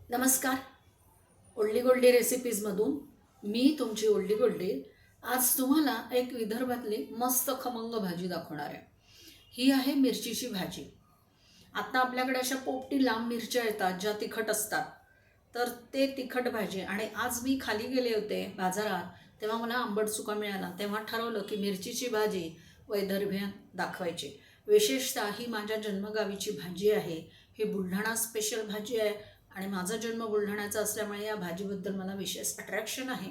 नमस्कार. ओल्डी गोल्डी रेसिपीजमधून मी तुमची ओल्डी गोल्डी आज तुम्हाला एक विदर्भातली मस्त खमंग भाजी दाखवणार आहे. ही आहे मिरचीची भाजी. आता आपल्याकडे अशा पोपटी लांब मिरच्या येतात ज्या तिखट असतात, तर ते तिखट भाजी. आणि आज मी खाली गेले होते बाजारात, तेव्हा मला आंबट चुका मिळाला. तेव्हा ठरवलं की मिरचीची भाजी वैदर्भ्यात दाखवायची. विशेषतः ही माझ्या जन्मगावीची भाजी आहे. ही बुलढाणा स्पेशल भाजी आहे आणि माझा जन्म बुलढाण्याचा असल्यामुळे या भाजीबद्दल मला विशेष अट्रॅक्शन आहे.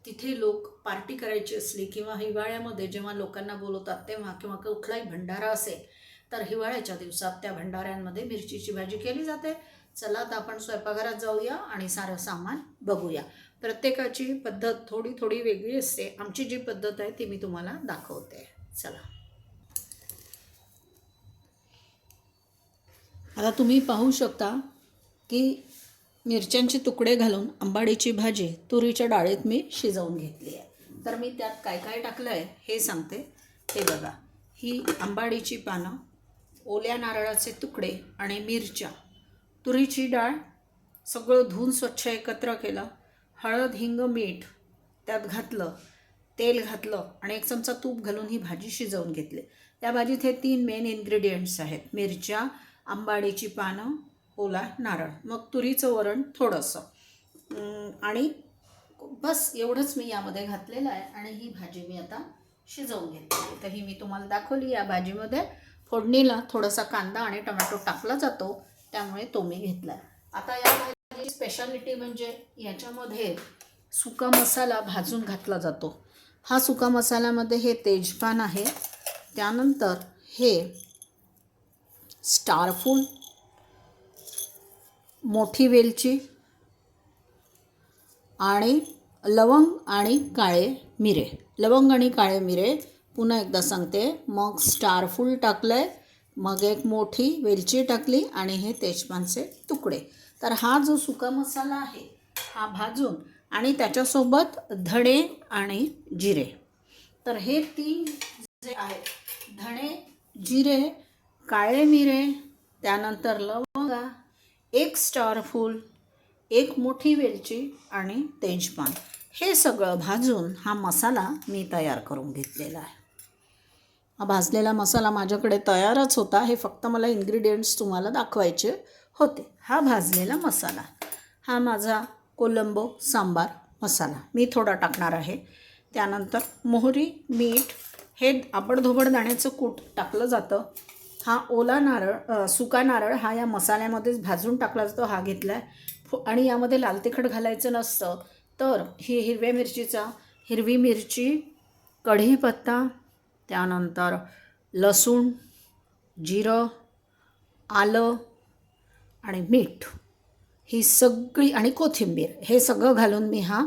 तिथे लोक पार्टी करायची असली किंवा हिवाळ्यामध्ये जेव्हा लोकांना बोलवतात तेव्हा, किंवा कुठलाही भंडारा असेल तर हिवाळ्याच्या दिवसात त्या भंडाऱ्यांमध्ये मिरचीची भाजी केली जाते. चला आता आपण स्वयंपाकघरात जाऊया आणि सारं सामान बघूया. प्रत्येकाची पद्धत थोडी थोडी वेगळी असते. आमची जी पद्धत आहे ती मी तुम्हाला दाखवते. चला, आता तुम्ही पाहू शकता की मिरच्यांचे तुकडे घालून आंबाडीची भाजी तुरीच्या डाळीत मी शिजवून घेतली आहे. तर मी त्यात काय काय टाकलं आहे हे सांगते. हे बघा, ही आंबाडीची पानं, ओल्या नारळाचे तुकडे आणि मिरच्या, तुरीची डाळ सगळं धुवून स्वच्छ एकत्र केलं, हळद, हिंग, मीठ त्यात घातलं, तेल घातलं आणि 1 चमचा तूप घालून ही भाजी शिजवून घेतली. या भाजीत हे 3 मेन इन्ग्रेडियंट्स आहेत: मिरच्या, आंबाडीची पानं, ओला नारळ, मग तुरीचं वरण थोडंसं, आणि बस एवढंच मी यामध्ये घातलेलं आहे. आणि ही भाजी मी आता शिजवून घेतली. तर ही मी तुम्हाला दाखवली. या भाजीमध्ये फोडणीला थोडासा कांदा आणि टोमॅटो टाकला जातो, त्यामुळे तो मी घेतला. आता या भाजीची स्पेशालिटी म्हणजे याच्यामध्ये सुका मसाला भाजून घातला जातो. हा सुका मसाल्यामध्ये हे तेजपान आहे, त्यानंतर हे स्टारफूल, मोठी वेलची आणि लवंग आणि काळे मिरे. लवंग आणि काळे मिरे पुन्हा एकदा सांगते. मग स्टारफूल टाकलं आहे, मग एक मोठी वेलची टाकली आणि हे तेजपानचे तुकडे. तर हा जो सुका मसाला आहे हा भाजून, आणि त्याच्यासोबत धणे आणि जिरे. तर हे 3 जे आहेत, धणे, जिरे, काळे मिरे, त्यानंतर लवंगा, 1 स्टारफूल, 1 मोठी वेलची आणि तेजपान, हे सगळं भाजून हा मसाला मी तयार करून घेतलेला आहे. हा भाजलेला मसाला माझ्याकडे तयारच होता. हे फक्त मला इन्ग्रेडियंट्स तुम्हाला दाखवायचे होते. हा भाजलेला मसाला, हा माझा कोलंबो सांबार मसाला मी थोडा टाकणार आहे. त्यानंतर मोहरी, मीठ, हे आबडधोबड दाण्याचं कूट टाकलं जातं. हा ओला नारळ, सुका नारळ हा या मसाल्यामध्येच भाजून टाकला जातो, हा घेतला आहे. आणि यामध्ये लाल तिखट घालायचं नसतं, तर ही हिरवी मिरची, कढीपत्ता, त्यानंतर लसूण, जिरं, आलं आणि मीठ, ही सगळी, आणि कोथिंबीर, हे सगळं घालून मी हा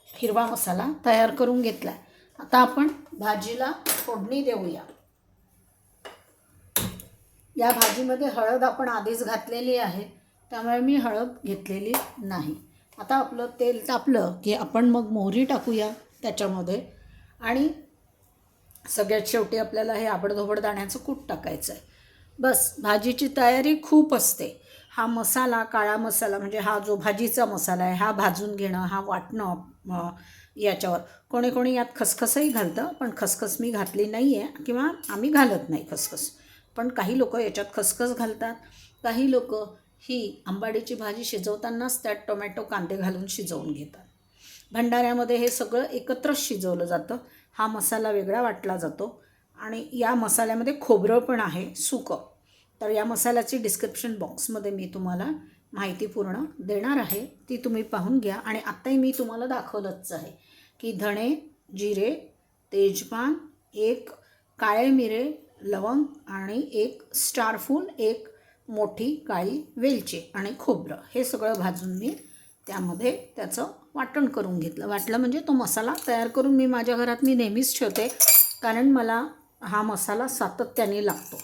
हिरवा मसाला तयार करून घेतला आहे. आता आपण भाजीला फोडणी देऊया. या भाजीमध्ये हळद आपण आधीच घातलेली आहे, त्यामुळे मी हळद घेतलेली नाही. आता आपलं तेल तापलं की आपण मग मोहरी टाकूया त्याच्यामध्ये, आणि सगळ्यात शेवटी आपल्याला हे आबडधोबड दाण्याचं कूट टाकायचं आहे. बस, भाजीची तयारी खूप असते. हा मसाला, काळा मसाला म्हणजे हा जो भाजीचा मसाला आहे, हा भाजून घेणं, हा वाटणं, याच्यावर कोणी कोणी यात खसखसही घालतं, पण खसखस मी घातली नाही आहे, किंवा आम्ही घालत नाही खसखस. पण काही लोक याच्यात खसखस घालतात. काही लोक ही आंबाडीची भाजी शिजवतानाच त्यात टोमॅटो, कांदे घालून शिजवून घेतात. भंडाऱ्यामध्ये हे सगळं एकत्रच शिजवलं जातं. हा मसाला वेगळा वाटला जातो, आणि या मसाल्यामध्ये खोबरं पण आहे सुकं. तर या मसाल्याची डिस्क्रिप्शन बॉक्समध्ये मी तुम्हाला माहिती पूर्ण देणार आहे, ती तुम्ही पाहून घ्या. आणि आत्ताही मी तुम्हाला दाखवलंच आहे की धणे, जिरे, तेजपान, 1 काळे मिरे, लवंग आणि 1 स्टारफूल, 1 मोठी काळी वेलची आणि खोबरं, हे सगळं भाजून मी त्यामध्ये त्याचं वाटण करून घेतलं. वाटलं म्हणजे तो मसाला तयार करून मी माझ्या घरात नेहमीच ठेवते, कारण मला हा मसाला सातत्याने लागतो.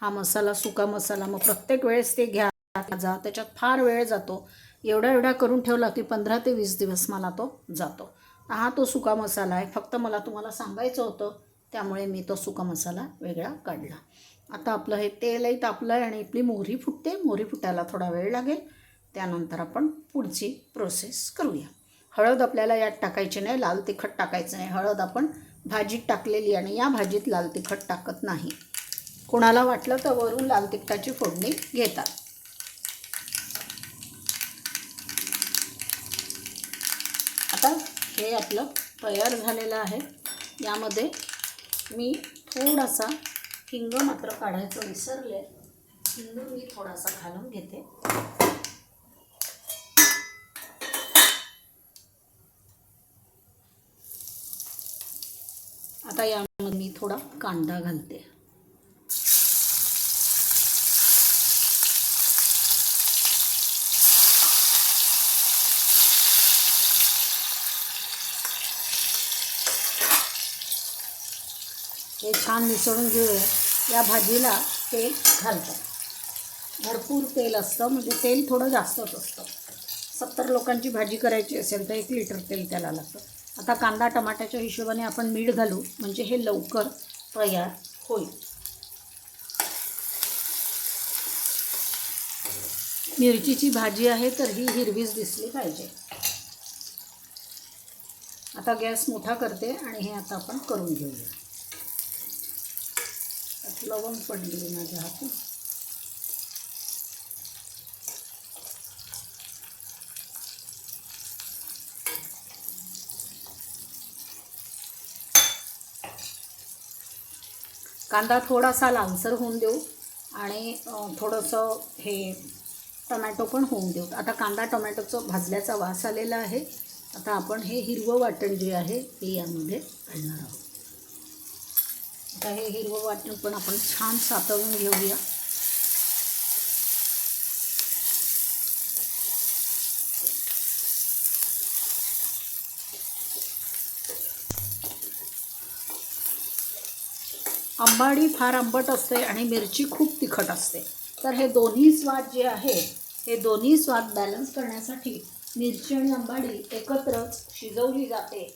हा मसाला, सुका मसाला, मग प्रत्येक वेळेस ते घ्या जा, त्याच्यात फार वेळ जातो. एवढा करून ठेवला की 15 ते 20 दिवस मला तो जातो. हा तो सुका मसाला आहे. फक्त मला तुम्हाला सांगायचं होतं, त्यामुळे मी तो सुका मसाला वेगळा काढला. आता आपलं हे तेलही तापलं आहे आणि आपली मोहरी फुटते. मोहरी फुटायला थोडा वेळ लागेल. त्यानंतर आपण पुढची प्रोसेस करूया. हळद आपल्याला यात टाकायची नाही, लाल तिखट टाकायचं नाही. हळद आपण भाजीत टाकलेली आणि या भाजीत लाल तिखट टाकत नाही. कोणाला वाटलं तर वरून लाल तिखटाची फोडणी घेतात. आता हे आपलं तयार झालेलं आहे. यामध्ये मी थोडासा हिंग मात्र काढायचं विसरले. हिंग मी थोडासा घालून घेते. आता यामध्ये मी थोडा कांदा घालते. हे छान मिसळून घेऊया. या भाजीला तेल घालतात. भरपूर तेल असतं, म्हणजे तेल थोडं जास्तच असतं. 70 लोकांची भाजी करायची असेल तर 1 लिटर तेल त्याला लागतं. आता कांदा टमाट्याच्या हिशोबाने आपण मीठ घालू, म्हणजे हे लवकर तयार होईल. मिरचीची भाजी आहे तर ही हिरवीच दिसली पाहिजे. आता गॅस मोठा करते आणि हे आता आपण करून घेऊया. लवंग पडली माझ्या हातून. कांदा थोडासा लालसर होऊन देऊ आणि थोडंसं हे टमॅटो पण होऊन देऊ. आता कांदा टमॅटोचं भाजल्याचा वास आलेला आहे. आता आपण हे हिरवं वाटण जे आहे ते यामध्ये घालणार आहोत. आता हे हिरवं वाटण पण आपण छान सातळून घेऊया. आंबाडी फार आंबट असते आणि मिरची खूप तिखट असते. तर हे दोन्ही स्वाद जे आहे, हे दोन्ही स्वाद बॅलन्स करण्यासाठी मिरची आणि आंबाडी एकत्रच शिजवली जाते.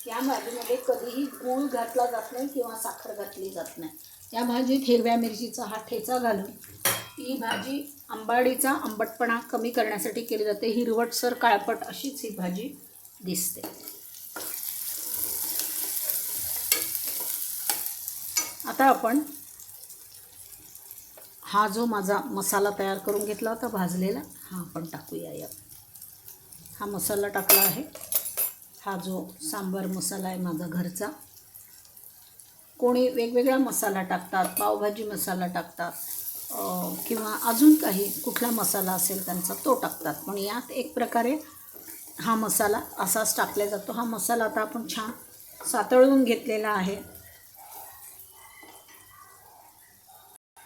या भाजीमध्ये कधीही गूळ घातला जात नाही किंवा साखर घातली जात नाही. या भाजीत हिरव्या मिरचीचा हा ठेचा घालून ही भाजी आंबाडीचा आंबटपणा कमी करण्यासाठी केली जाते. हिरवटसर काळपट अशीच ही भाजी दिसते. आता आपण हा जो माझा मसाला तयार करून घेतला होता भाजलेला, हा आपण टाकूया यात. हा मसाला टाकला आहे. हा जो सांबार मसाला आहे माझा घरचा. कोणी वेगवेगळा मसाला टाकतात, पावभाजी मसाला टाकतात किंवा अजून काही कुठला मसाला असेल त्यांचा तो टाकतात. पण यात एक प्रकारे हा मसाला असाच टाकला जातो. हा मसाला आता आपण छान सातळून घेतलेला आहे.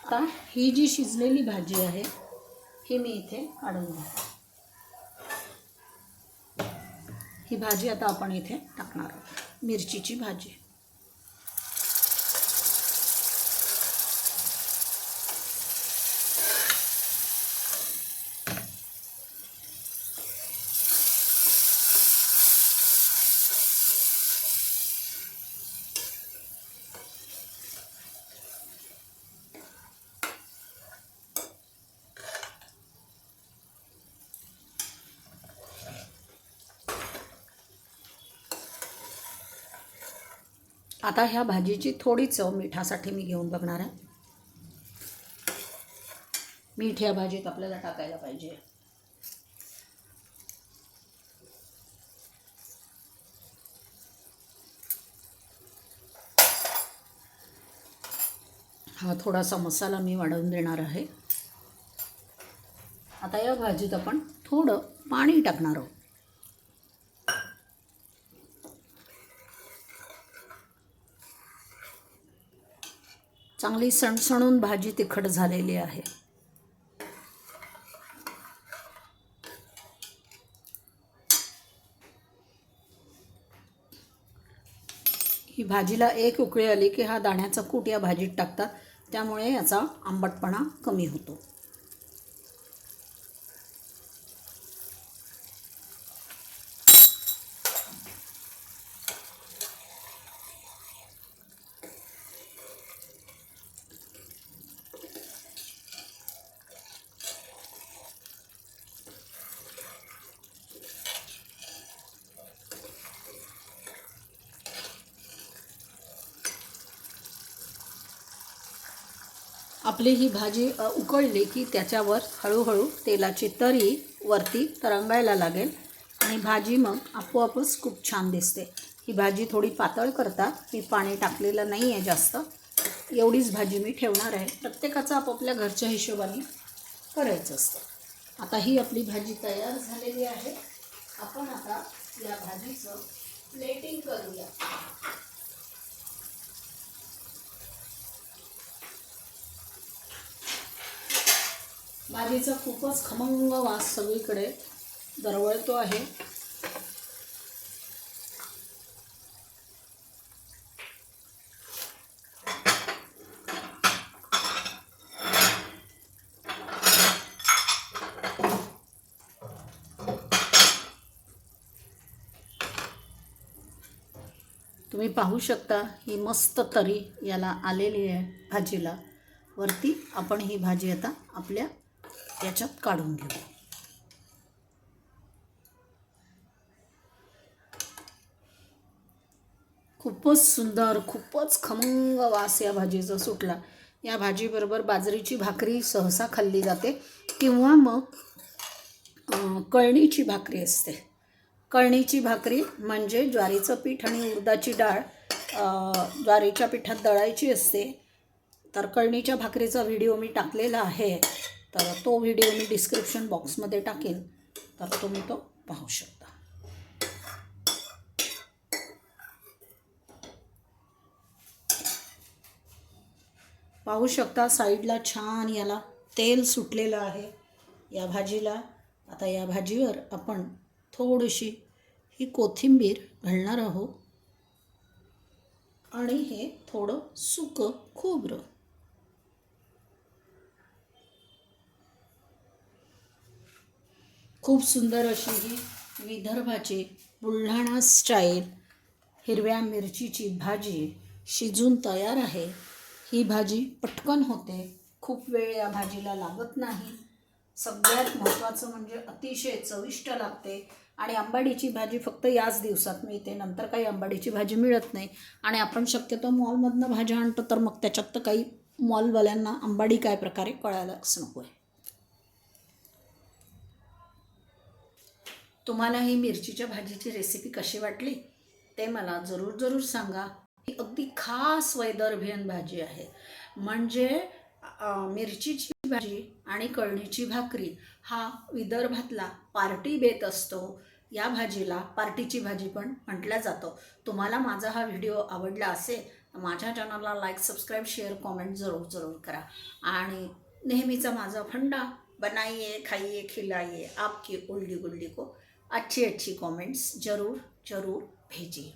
आता ही जी शिजलेली भाजी आहे ही मी इथे काढून घेते. ही भाजी आता आपण इथे टाकणार आहोत, मिरचीची भाजी. आता ह्या भाजीची थोडी चव मिठासाठी मी घेऊन बघणार आहे. मीठ या भाजीत आपल्याला टाकायला पाहिजे. हा थोडासा मसाला मी वाढवून देणार आहे. आता या भाजीत आपण थोडं पाणी टाकणार आहोत. चांगली सणसणून भाजी तिखट झालेली आहे. ही भाजीला एक उकळी आली की हा दाण्याचा कूट या भाजीत टाकतात, त्यामुळे याचा आंबटपणा कमी होतो. आपली ही भाजी उकळली की त्याच्यावर हळूहळू तेलाची तरी वरती तरंगायला लागेल आणि भाजी मग आपोआपच खूप छान दिसते. ही भाजी थोडी पातळ करता, मी पाणी टाकलेलं नाही आहे जास्त, एवढीच भाजी मी ठेवणार आहे. प्रत्येकाचं आपापल्या घरच्या हिशोबाने करायचं असतं. आता ही आपली भाजी तयार झालेली आहे. आपण आता या भाजीचं प्लेटिंग करूया. भाजीचा खूपच खमंग वास सगळीकडे दरवळतो आहे. तुम्ही पाहू शकता ही मस्त तरी याला आलेली आहे भाजीला. वरती आपण ही भाजी आता आपल्या याच्यात काढून घेऊ. खूपच सुंदर, खूपच खमंग वास या भाजीचा सुटला. या भाजीबरोबर बाजरीची भाकरी सहसा खाल्ली जाते किंवा मग कळणीची भाकरी असते. कळणीची भाकरी म्हणजे ज्वारीचं पीठ आणि उडदाची डाळ ज्वारीच्या पिठात दळायची असते. तर कळणीच्या भाकरीचा व्हिडिओ मी टाकलेला आहे, तर तो व्हिडिओ मी डिस्क्रिप्शन बॉक्समध्ये टाकेन, तर तुम्ही तो पाहू शकता. पाहू शकता साईडला छान याला तेल सुटलेलं आहे या भाजीला. आता या भाजीवर आपण थोडीशी ही कोथिंबीर घालणार आहोत आणि हे थोडं सुकं खोबरं. खूप सुंदर अशी ही विदर्भाची बुलढाणा स्टाईल हिरव्या मिरचीची भाजी शिजून तयार आहे. ही भाजी पटकन होते, खूप वेळ या भाजीला लागत नाही. सगळ्यात महत्त्वाचं म्हणजे अतिशय चविष्ट लागते. आणि आंबाडीची भाजी फक्त याच दिवसात मिळते, नंतर काही आंबाडीची भाजी मिळत नाही. आणि आपण शक्यतो मॉलमधनं भाज्या आणतो, तर मग त्याच्यात तर काही मॉलवाल्यांना आंबाडी काय प्रकारे कळायलाच नको आहे. तुम्हाला ही मिरचीच्या भाजीची रेसिपी कशी वाटली ते मला जरूर सांगा. ही अगदी खास वैदर्भियन भाजी आहे. म्हणजे मिरचीची भाजी आणि कळणीची भाकरी हा विदर्भातला पार्टी बेत असतो. या भाजीला पार्टीची भाजी पण म्हटलं जातं. तुम्हाला माझा हा व्हिडिओ आवडला असेल तर माझ्या चॅनलला लाईक, सबस्क्राईब, शेअर, कॉमेंट जरूर करा. आणि नेहमीचा माझा फंडा, बनाइए, खाइए, खिलाइए, आपकी उल्डी गुल्डी को अच्छी कॉमेंट्स जरूर भेजिए.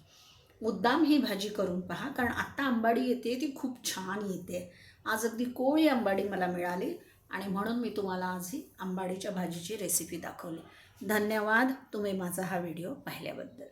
मुद्दाम ही भाजी करून पहा, कारण आत्ता आंबाडी येते ती खूप छान येते. आज अगदी कोळी आंबाडी मला मिळाली आणि म्हणून मी तुम्हाला आज ही आंबाडीच्या भाजीची रेसिपी दाखवली. धन्यवाद तुम्ही माझा हा व्हिडिओ पाहिल्याबद्दल.